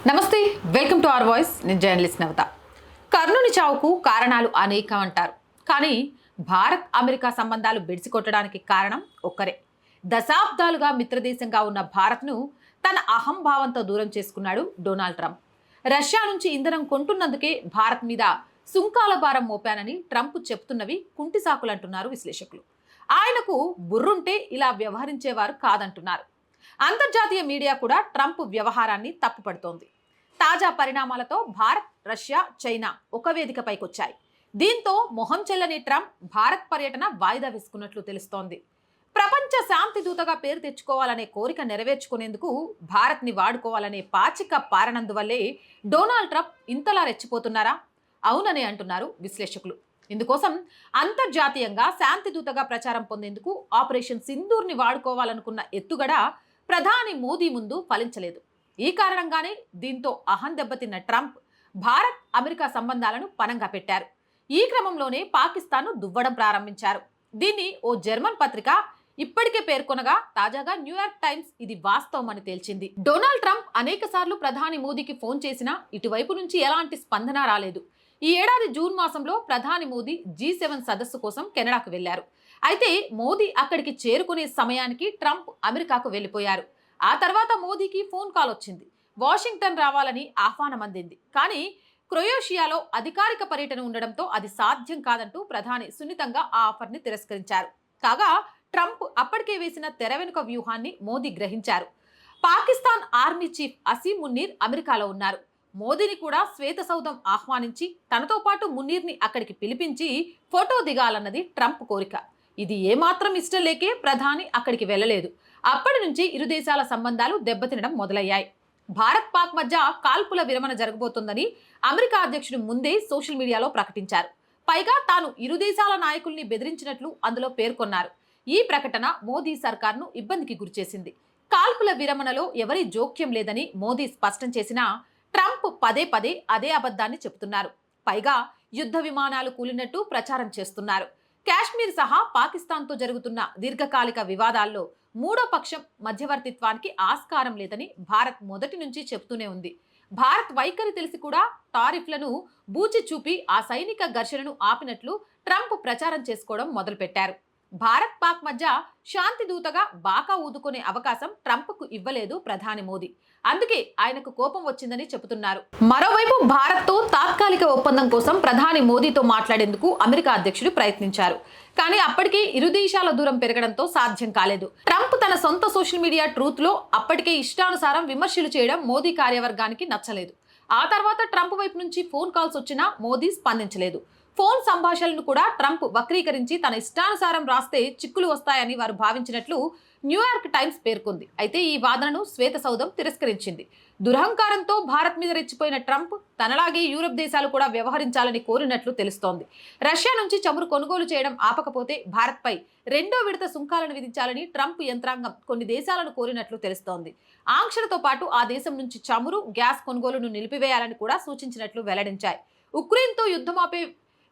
నమస్తే, welcome to our voice. నేను journalist నవత. కర్ణుని చావుకు కారణాలు అనేకం అంటారు, కానీ భారత్ అమెరికా సంబంధాలు బెడిసికొట్టడానికి కారణం ఒక్కరే. దశాబ్దాలుగా మిత్రదేశంగా ఉన్న భారత్ను తన అహంభావంతో దూరం చేసుకున్నాడు డొనాల్డ్ ట్రంప్. రష్యా నుంచి ఇంధనం కొంటున్నందుకే భారత్ మీద సుంకాల భారం మోపానని ట్రంప్ చెప్తున్నవి కుంటి సాకులంటున్నారు విశ్లేషకులు. ఆయనకు బుర్రుంటే ఇలా వ్యవహరించేవారు కాదంటున్నారు. అంతర్జాతీయ మీడియా కూడా ట్రంప్ వ్యవహారాన్ని తప్పుపడుతోంది. తాజా పరిణామాలతో భారత్, రష్యా, చైనా ఒక వేదికపైకొచ్చాయి. దీంతో మొహం చెల్లని ట్రంప్ భారత్ పర్యటన వాయిదా వేసుకున్నట్లు తెలుస్తోంది. ప్రపంచ శాంతి దూతగా పేరు తెచ్చుకోవాలనే కోరిక నెరవేర్చుకునేందుకు భారత్ని వాడుకోవాలనే పాచిక పారనందువల్లే డొనాల్డ్ ట్రంప్ ఇంతలా రెచ్చిపోతున్నారా? అవునని అంటున్నారు విశ్లేషకులు. ఇందుకోసం అంతర్జాతీయంగా శాంతి దూతగా ప్రచారం పొందేందుకు ఆపరేషన్ సింధూర్ని వాడుకోవాలనుకున్న ఎత్తుగడ ప్రధాని మోదీ ముందు ఫలించలేదు. ఈ కారణంగానే దీంతో అహం దెబ్బతిన్న ట్రంప్ భారత్, అమెరికా సంబంధాలను పనంగా పెట్టారు. ఈ క్రమంలోనే పాకిస్తాన్ను దువ్వడం ప్రారంభించారు. దీన్ని ఓ జర్మన్ పత్రిక ఇప్పటికే పేర్కొనగా, తాజాగా న్యూయార్క్ టైమ్స్ ఇది వాస్తవమని తేల్చింది. డొనాల్డ్ ట్రంప్ అనేకసార్లు ప్రధాని మోదీకి ఫోన్ చేసినా ఇటువైపు నుంచి ఎలాంటి స్పందన రాలేదు. ఈ ఏడాది జూన్ మాసంలో ప్రధాని మోదీ G7 సదస్సు కోసం కెనడాకు వెళ్లారు. అయితే మోదీ అక్కడికి చేరుకునే సమయానికి ట్రంప్ అమెరికాకు వెళ్లిపోయారు. ఆ తర్వాత మోదీకి ఫోన్ కాల్ వచ్చింది. వాషింగ్టన్ రావాలని ఆహ్వానం అందింది. కానీ క్రొయేషియాలో అధికారిక పర్యటన ఉండడంతో అది సాధ్యం కాదంటూ ప్రధాని సున్నితంగా ఆ ఆఫర్ని తిరస్కరించారు. కాగా ట్రంప్ అప్పటికే వేసిన తెర వెనుక వ్యూహాన్ని మోదీ గ్రహించారు. పాకిస్తాన్ ఆర్మీ చీఫ్ అసీం మున్నీర్ అమెరికాలో ఉన్నారు. మోదీని కూడా శ్వేత సౌధం ఆహ్వానించి తనతో పాటు మున్నీర్ని అక్కడికి పిలిపించి ఫోటో దిగాలన్నది ట్రంప్ కోరిక. ఇది ఏమాత్రం ఇష్టం లేకే ప్రధాని అక్కడికి వెళ్లలేదు. అప్పటి నుంచి ఇరు దేశాల సంబంధాలు దెబ్బతినడం మొదలయ్యాయి. భారత్ పాక్ మధ్య కాల్పుల విరమణ జరగబోతోందని అమెరికా అధ్యక్షుడు ముందే సోషల్ మీడియాలో ప్రకటించారు. పైగా తాను ఇరు దేశాల నాయకుల్ని బెదిరించినట్లు అందులో పేర్కొన్నారు. ఈ ప్రకటన మోదీ సర్కార్ను ఇబ్బందికి గురిచేసింది. కాల్పుల విరమణలో ఎవరి జోక్యం లేదని మోదీ స్పష్టం చేసినా ట్రంప్ పదే పదే అదే అబద్ధాన్ని చెబుతున్నారు. పైగా యుద్ధ విమానాలు కూలినట్టు ప్రచారం చేస్తున్నారు. కాశ్మీర్ సహా పాకిస్తాన్తో జరుగుతున్న దీర్ఘకాలిక వివాదాల్లో మూడో పక్షం మధ్యవర్తిత్వానికి ఆస్కారం లేదని భారత్ మొదటి నుంచి చెబుతూనే ఉంది. భారత్ వైఖరి తెలిసి కూడా టారిఫ్లను బూచి చూపి ఆ సైనిక ఘర్షణను ఆపినట్లు ట్రంప్ ప్రచారం చేసుకోవడం మొదలుపెట్టారు. భారత్ పాక్ మధ్య శాంతి దూతగా బాకా ఊదుకునే అవకాశం ట్రంప్కు ఇవ్వలేదు ప్రధాని మోదీ. అందుకే ఆయనకు కోపం వచ్చిందని చెబుతున్నారు. మరోవైపు భారత్తో తాత్కాలిక ఒప్పందం కోసం ప్రధాని మోదీతో మాట్లాడేందుకు అమెరికా అధ్యక్షుడు ప్రయత్నించారు. కానీ అప్పటికే ఇరు దేశాల దూరం పెరగడంతో సాధ్యం కాలేదు. ట్రంప్ తన సొంత సోషల్ మీడియా ట్రూత్ లో అప్పటికే ఇష్టానుసారం విమర్శలు చేయడం మోదీ కార్యవర్గానికి నచ్చలేదు. ఆ తర్వాత ట్రంప్ వైపు నుంచి ఫోన్ కాల్స్ వచ్చినా మోదీ స్పందించలేదు. ఫోన్ సంభాషణలను కూడా ట్రంప్ వక్రీకరించి తన ఇష్టానుసారం రాస్తే చిక్కులు వస్తాయని వారు భావించినట్లు న్యూయార్క్ టైమ్స్ పేర్కొంది. అయితే ఈ వాదనను శ్వేత సౌధం తిరస్కరించింది. దురహంకారంతో భారత్ మీద రెచ్చిపోయిన ట్రంప్ తనలాగే యూరప్ దేశాలు కూడా వ్యవహరించాలని కోరినట్లు తెలుస్తోంది. రష్యా నుంచి చమురు కొనుగోలు చేయడం ఆపకపోతే భారత్పై రెండో విడత సుంకాలను విధించాలని ట్రంప్ యంత్రాంగం కొన్ని దేశాలను కోరినట్లు తెలుస్తోంది. ఆంక్షలతో పాటు ఆ దేశం నుంచి చమురు, గ్యాస్ కొనుగోలును నిలిపివేయాలని కూడా సూచించినట్లు వెల్లడించాయి. ఉక్రెయిన్తో యుద్ధమాపే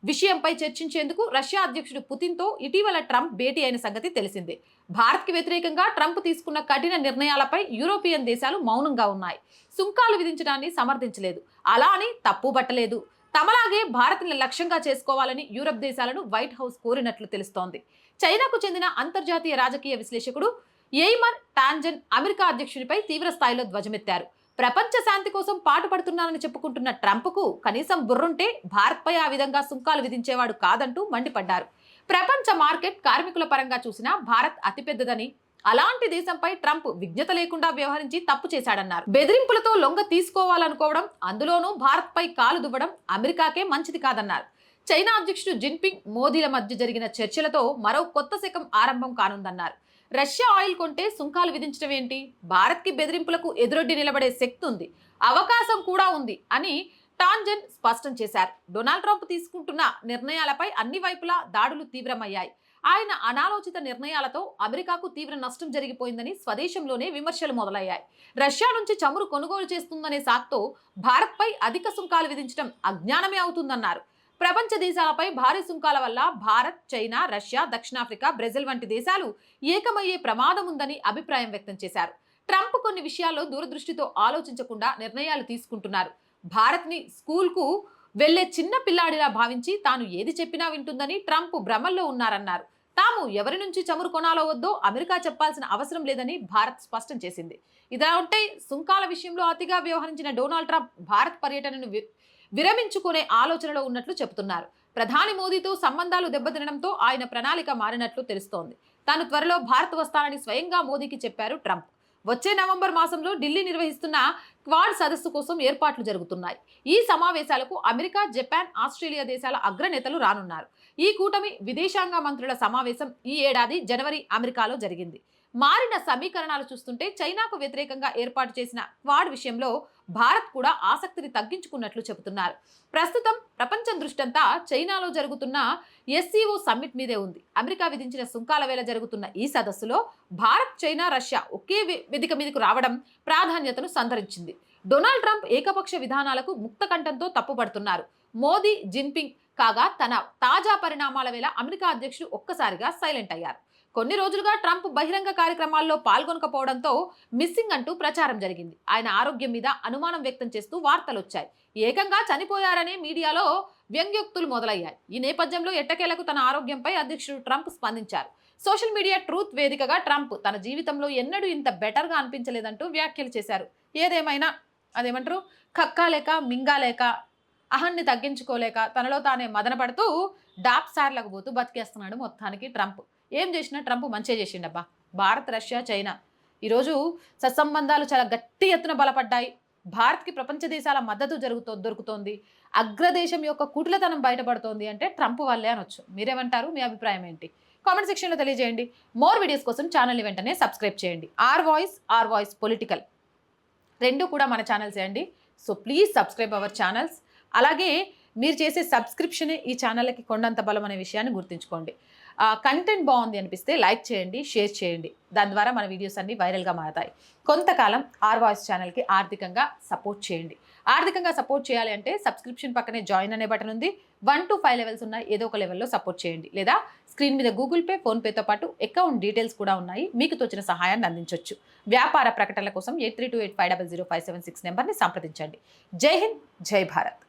విషయంపై చర్చించేందుకు రష్యా అధ్యక్షుడు పుతిన్తో ఇటీవల ట్రంప్ భేటీ అయిన సంగతి తెలిసిందే. భారత్కి వ్యతిరేకంగా ట్రంప్ తీసుకున్న కఠిన నిర్ణయాలపై యూరోపియన్ దేశాలు మౌనంగా ఉన్నాయి. సుంకాలు విధించడాన్ని సమర్థించలేదు, అలా అని తప్పుబట్టలేదు. తమలాగే భారత్ని లక్ష్యంగా చేసుకోవాలని యూరప్ దేశాలను వైట్ హౌస్ కోరినట్లు తెలుస్తోంది. చైనాకు చెందిన అంతర్జాతీయ రాజకీయ విశ్లేషకుడు ఎయిమర్ టాంజన్ అమెరికా అధ్యక్షునిపై తీవ్ర స్థాయిలో ధ్వజమెత్తారు. ప్రపంచ శాంతి కోసం పాటుపడుతున్నానని చెప్పుకుంటున్న ట్రంప్కు కనీసం బుర్రుంటే భారత్పై ఆ విధంగా సుంకాలు విధించేవాడు కాదంటూ మండిపడ్డారు. ప్రపంచ మార్కెట్ కార్మికుల పరంగా చూసినా భారత్ అతిపెద్దదని, అలాంటి దేశంపై ట్రంప్ విజ్ఞత లేకుండా వ్యవహరించి తప్పు చేశాడన్నారు. బెదిరింపులతో లొంగ తీసుకోవాలనుకోవడం, అందులోనూ భారత్పై కాలు దువ్వడం అమెరికాకే మంచిది కాదన్నారు. చైనా అధ్యక్షుడు జిన్పింగ్, మోదీల మధ్య జరిగిన చర్చలతో మరో కొత్త శకం ఆరంభం కానుందన్నారు. రష్యా ఆయిల్ కొంటే సుంకాలు విధించడం ఏంటి? భారత్కి బెదిరింపులకు ఎదురొడ్డి నిలబడే శక్తి ఉంది, అవకాశం కూడా ఉంది అని టాంజన్ స్పష్టం చేశారు. డొనాల్డ్ ట్రంప్ తీసుకుంటున్న నిర్ణయాలపై అన్ని వైపులా దాడులు తీవ్రమయ్యాయి. ఆయన అనాలోచిత నిర్ణయాలతో అమెరికాకు తీవ్ర నష్టం జరిగిపోయిందని స్వదేశంలోనే విమర్శలు మొదలయ్యాయి. రష్యా నుంచి చమురు కొనుగోలు చేస్తుందనే సాక్తో భారత్పై అధిక సుంకాలు విధించడం అజ్ఞానమే అవుతుందన్నారు. ప్రపంచ దేశాలపై భారీ సుంకాల వల్ల భారత్, చైనా, రష్యా, దక్షిణాఫ్రికా, బ్రెజిల్ వంటి దేశాలు ఏకమయ్యే ప్రమాదం ఉందని అభిప్రాయం వ్యక్తం చేశారు. ట్రంప్ కొన్ని విషయాల్లో దూరదృష్టితో ఆలోచించకుండా నిర్ణయాలు తీసుకుంటున్నారు. భారత్ని స్కూల్కు వెళ్లే చిన్న పిల్లాడిలా భావించి తాను ఏది చెప్పినా వింటుందని ట్రంప్ భ్రమల్లో ఉన్నారన్నారు. తాము ఎవరి నుంచి చమురు కొనాలో వద్దో అమెరికా చెప్పాల్సిన అవసరం లేదని భారత్ స్పష్టం చేసింది. ఇదిలా ఉంటే సుంకాల విషయంలో అతిగా వ్యవహరించిన డొనాల్డ్ ట్రంప్ భారత్ పర్యటనను విరమించుకునే ఆలోచనలో ఉన్నట్లు చెబుతున్నారు. ప్రధాని మోదీతో సంబంధాలు దెబ్బతినడంతో ఆయన ప్రణాళిక మారినట్లు తెలుస్తోంది. తాను త్వరలో భారత్ వస్తానని స్వయంగా మోదీకి చెప్పారు ట్రంప్. వచ్చే నవంబర్ మాసంలో ఢిల్లీ నిర్వహిస్తున్న క్వాడ్ సదస్సు కోసం ఏర్పాట్లు జరుగుతున్నాయి. ఈ సమావేశాలకు అమెరికా, జపాన్, ఆస్ట్రేలియా దేశాల అగ్రనేతలు రానున్నారు. ఈ కూటమి విదేశాంగ మంత్రుల సమావేశం ఈ ఏడాది జనవరి అమెరికాలో జరిగింది. మారిన సమీకరణాలు చూస్తుంటే చైనాకు వ్యతిరేకంగా ఏర్పాటు చేసిన క్వాడ్ విషయంలో భారత్ కూడా ఆసక్తిని తగ్గించుకున్నట్లు చెబుతున్నారు. ప్రస్తుతం ప్రపంచం దృష్టంతా చైనాలో జరుగుతున్న ఎస్సీఓ సమ్మిట్ మీదే ఉంది. అమెరికా విధించిన సుంకాల వేళ జరుగుతున్న ఈ సదస్సులో భారత్, చైనా, రష్యా ఒకే వేదిక మీదకు రావడం ప్రాధాన్యతను సంతరించింది. డొనాల్డ్ ట్రంప్ ఏకపక్ష విధానాలకు ముక్త కంఠంతో తప్పుపడుతున్నారు. మోదీ, జిన్పింగ్ కాగా తన తాజా పరిణామాల వేళ అమెరికా అధ్యక్షుడు ఒక్కసారిగా సైలెంట్ అయ్యారు. కొన్ని రోజులుగా ట్రంప్ బహిరంగ కార్యక్రమాల్లో పాల్గొనకపోవడంతో మిస్సింగ్ అంటూ ప్రచారం జరిగింది. ఆయన ఆరోగ్యం మీద అనుమానం వ్యక్తం చేస్తూ వార్తలు వచ్చాయి. ఏకంగా చనిపోయారనే మీడియాలో వ్యంగ్యోక్తులు మొదలయ్యాయి. ఈ నేపథ్యంలో ఎట్టకేలకు తన ఆరోగ్యంపై అధ్యక్షుడు ట్రంప్ స్పందించారు. సోషల్ మీడియా ట్రూత్ వేదికగా ట్రంప్ తన జీవితంలో ఎన్నడూ ఇంత బెటర్గా అనిపించలేదంటూ వ్యాఖ్యలు చేశారు. ఏదేమైనా అదేమంటారు, కక్కాలేక మింగాలేక అహాన్ని తగ్గించుకోలేక తనలో తానే మదనపడుతూ డాప్ సార్లకు పోతూ బతికేస్తున్నాడు మొత్తానికి ట్రంప్. ఏం చేసినా ట్రంప్ మంచిగా చేసిండబ్బా. భారత్, రష్యా, చైనా ఈరోజు సత్సంబంధాలు చాలా గట్టి ఎత్తున బలపడ్డాయి. భారత్కి ప్రపంచ దేశాల మద్దతు దొరుకుతోంది. అగ్రదేశం యొక్క కుటిలతనం బయటపడుతోంది అంటే ట్రంప్ వల్లే అనొచ్చు. మీరేమంటారు? మీ అభిప్రాయం ఏంటి? కామెంట్ సెక్షన్లో తెలియజేయండి. మోర్ వీడియోస్ కోసం ఛానల్ని వెంటనే సబ్స్క్రైబ్ చేయండి. ఆర్ వాయిస్ పొలిటికల్ రెండు కూడా మన ఛానల్సే అండి. So please subscribe our channels. అలాగే మీరు చేసే సబ్స్క్రిప్షనే ఈ ఛానల్కి కొండంత బలం అనే విషయాన్ని గుర్తుంచుకోండి. కంటెంట్ బాగుంది అనిపిస్తే లైక్ చేయండి, షేర్ చేయండి. దాని ద్వారా మన వీడియోస్ అన్ని వైరల్గా మారతాయి. కొంతకాలం ఆర్ వాయిస్ ఛానల్కి ఆర్థికంగా సపోర్ట్ చేయండి. ఆర్థికంగా సపోర్ట్ చేయాలి అంటే సబ్స్క్రిప్షన్ పక్కనే జాయిన్ అనే బటన్ ఉంది. 1 to 5 లెవెల్స్ ఉన్నాయి. ఏదో ఒక లెవెల్లో సపోర్ట్ చేయండి. లేదా స్క్రీన్ మీద గూగుల్ పే, ఫోన్పేతో పాటు అకౌంట్ డీటెయిల్స్ కూడా ఉన్నాయి. మీకు తోచిన సహాయాన్ని అందించవచ్చు. వ్యాపార ప్రకటనల కోసం 8328500576 నెంబర్ని సంప్రదించండి. జై హింద్, జై భారత్.